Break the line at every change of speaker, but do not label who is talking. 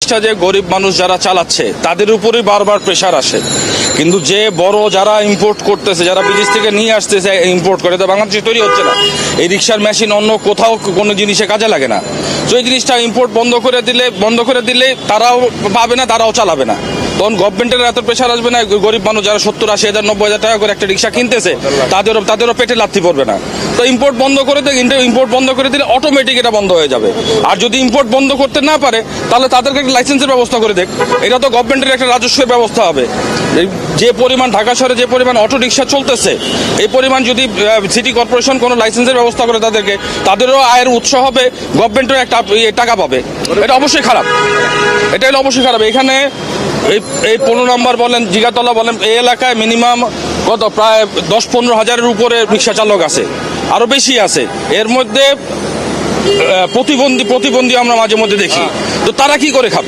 জিনিসটা যে গরিব মানুষ যারা চালাচ্ছে তাদের উপরেই বারবার প্রেশার আসে, কিন্তু যে বড় যারা ইম্পোর্ট করতেছে, যারা বিদেশ থেকে নিয়ে আসতেছে ইম্পোর্ট করে, তো বাংলাদেশে তৈরি হচ্ছে না। এই রিক্সার মেশিন অন্য কোথাও কোনো জিনিসে কাজে লাগে না। তো এই জিনিসটা ইম্পোর্ট বন্ধ করে দিলে তারাও পাবে না, তারাও চালাবে না। তখন গভর্নমেন্টের এত প্রেশার আসবে না, গরিব মানুষ যারা 70-80 হাজার 90 হাজার টাকা করে একটা রিক্সা কিনতেছে তাদেরও পেটে লাথি পড়বে না। তো ইম্পোর্ট বন্ধ করে দিলে অটোমেটিক এটা বন্ধ হয়ে যাবে। আর যদি ইম্পোর্ট বন্ধ করতে না পারে তাহলে তাদেরকে একটা লাইসেন্সের ব্যবস্থা করে দেখ। এটা তো গভর্নমেন্টের একটা রাজস্বের ব্যবস্থা হবে। যে পরিমাণ ঢাকা শহরে যে পরিমাণ অটো রিক্সা চলতেছে, এই পরিমাণ যদি সিটি কর্পোরেশন কোনো লাইসেন্সের ব্যবস্থা করে তাদেরও আয়ের উৎস হবে, গভর্নমেন্টের একটা টাকা পাবে। এটা অবশ্যই খারাপ, এটা হলো অবশ্যই খারাপ। এখানে এই 15 নম্বর বলেন, জিগাতলা বলেন, এই এলাকায় মিনিমাম প্রায় 10-15 হাজারের উপরে রিক্সা চালক আছে, আরো বেশি আছে। এর মধ্যে প্রতিবন্ধী আমরা মাঝে মধ্যে দেখি, তো তারা কি করে খাবে?